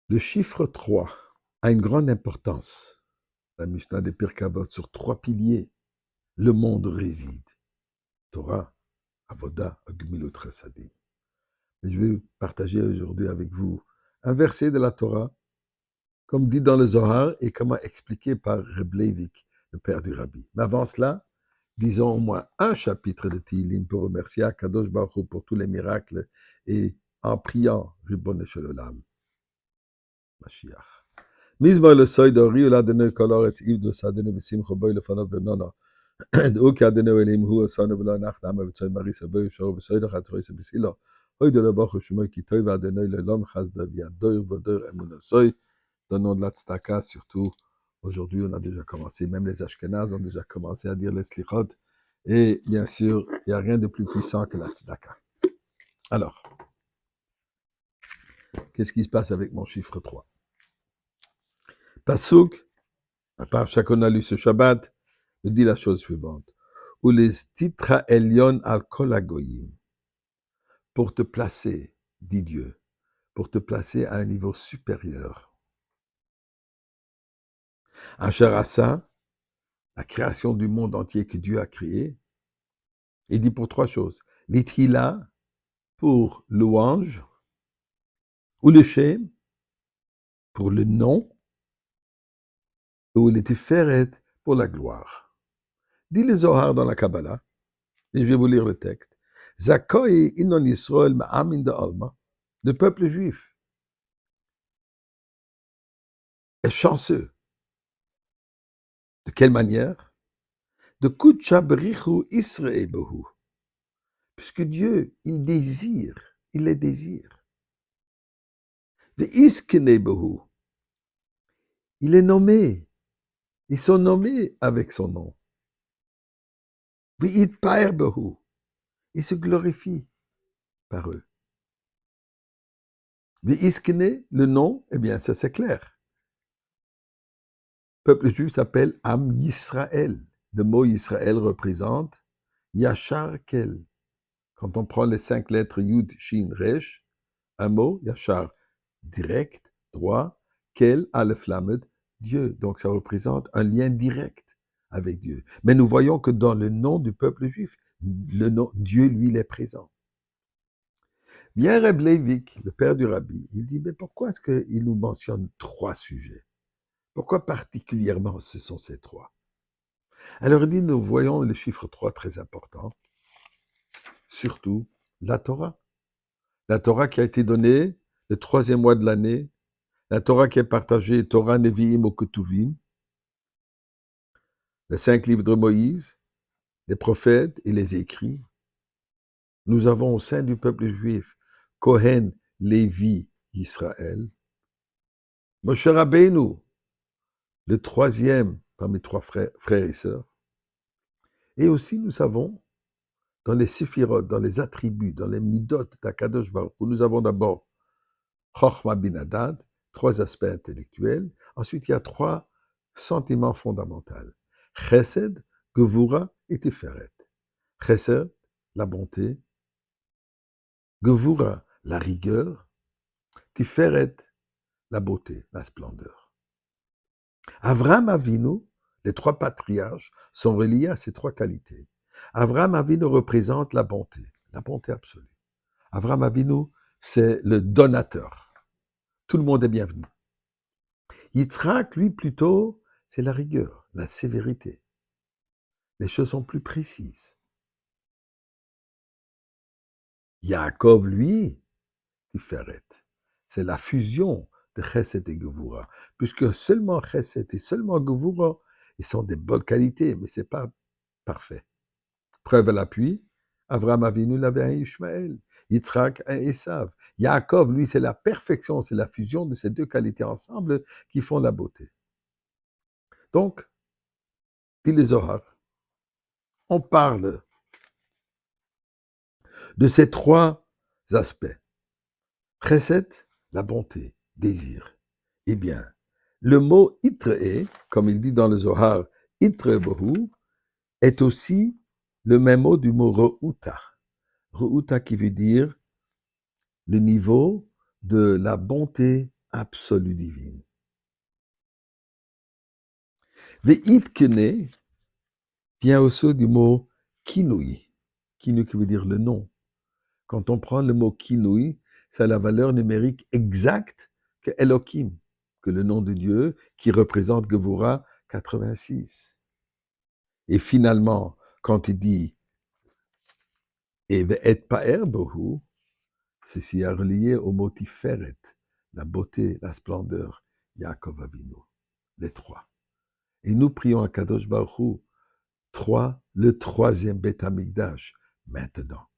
Le chiffre 3 a une grande importance. La Mishnah des Pirkei Avot sur 3 piliers. Le monde réside. Torah, Avoda, Gemilut Chassadim. Je vais partager aujourd'hui avec vous un verset de la Torah, comme dit dans le Zohar et comment expliqué par Reb Leivik, le père du Rabbi. Mais avant cela, disons au moins un chapitre de Tehillim pour remercier Akadosh Baruch Hu pour tous les miracles et en priant Ribbon Shel Olam, Mashiach. Mizmor le soy d'Ori, ou l'Adonai Koloret, Yves de Sadene, Bessim Choboy, le Fanov de Nona. דעו כי אדוני אלוהים הוא עשנו ולא אנחנו נעמה וצוי מריס הבוי ושרו וסוי לחצרוי סבסילו. אוי דלו ברוך הוא שמוי כי טוי ואדוני לעולם חסדה וידויר ודויר אמונה סוי. Donnons de la tzedaka, surtout aujourd'hui on a déjà commencé, même les Ashkenazes ont déjà commencé à dire les slichot. Et bien sûr, il n'y a rien de plus puissant que la tzedaka. Alors, qu'est-ce qui se passe avec mon chiffre 3? Pasuk, à part chacun a lu ce Shabbat, me dit la chose suivante. Ou les titra elion al kol hagoyim. Pour te placer, dit Dieu, pour te placer à un niveau supérieur. Asher asa, la création du monde entier que Dieu a créé, il dit pour 3 choses. L'ithila, pour louange, ou le shem, pour le nom, ou le tiferet, pour la gloire. Dit le Zohar dans la Kabbalah, et je vais vous lire le texte. Zakoi inon Yisrael ma'amin de alma, le peuple juif, est chanceux. De quelle manière? De Kutsha Berichu Israël Behu. Puisque Dieu, il désire, il les désire. Ve'iskene Behu. Il est nommé. Ils sont nommés avec son nom. Ve'itpaer Behu. Il se glorifie par eux. Ve'iskene, le nom, eh bien, ça c'est clair. Le peuple juif s'appelle Am Yisraël. Le mot Israël représente Yachar Kel. Quand on prend les 5 lettres Yud, Shin, Resh, un mot, Yachar, direct, droit, Kel, Aleph, Lamed, Dieu. Donc ça représente un lien direct avec Dieu. Mais nous voyons que dans le nom du peuple juif, le nom, Dieu, lui, il est présent. Bien Reb Leivik, le père du Rabbi, il dit, mais pourquoi est-ce qu'il nous mentionne 3 sujets? Pourquoi particulièrement ce sont ces 3? Alors il dit, nous voyons le chiffre 3 très important, surtout la Torah. La Torah qui a été donnée le 3e mois de l'année, la Torah qui est partagée, Torah, Nevi'im, ou Ketuvim, les 5 livres de Moïse, les prophètes et les écrits. Nous avons au sein du peuple juif, Kohen, Lévi, Israël, Moshe Rabbeinu, le 3e parmi 3 frères et sœurs. Et aussi nous avons, dans les séphirot, dans les attributs, dans les midot d'Akadosh Baruch Hu, nous avons d'abord Chochma bin Hadad, 3 aspects intellectuels. Ensuite, il y a 3 sentiments fondamentaux. Chesed, Gevura et Tiferet. Chesed, la bonté. Gevura, la rigueur. Tiferet, la beauté, la splendeur. Avraham Avinu, les 3 patriarches, sont reliés à ces 3 qualités. Avraham Avinu représente la bonté absolue. Avraham Avinu, c'est le donateur. Tout le monde est bienvenu. Yitzhak, lui, plutôt, c'est la rigueur, la sévérité. Les choses sont plus précises. Yaakov, lui, Tiferet, c'est la fusion de Chesed et Gevura. Puisque seulement Chesed et seulement Gevura, ils sont des bonnes qualités, mais ce n'est pas parfait. Preuve à l'appui, Avraham Avinu avait un Ishmaël, Yitzhak un Esav. Yaakov, lui, c'est la perfection, c'est la fusion de ces 2 qualités ensemble qui font la beauté. Donc, dit les Zohar, on parle de ces 3 aspects. Chesed, la bonté, désir. Eh bien, le mot itre, comme il dit dans le Zohar, itre bohu, est aussi le même mot du mot reuta. Reuta qui veut dire le niveau de la bonté absolue divine. Ve'itkene vient aussi du mot kinui. Kinui qui veut dire le nom. Quand on prend le mot kinui, ça a la valeur numérique exacte que Elohim, que le nom de Dieu qui représente Gevura 86. Et finalement, quand il dit et ve'et pa'er bohu, ceci est relié au mot tiferet, la beauté, la splendeur, Yaakov Avinu, les trois. Et nous prions à Kadosh Baruch Hu, le troisième Beth Amikdash, maintenant.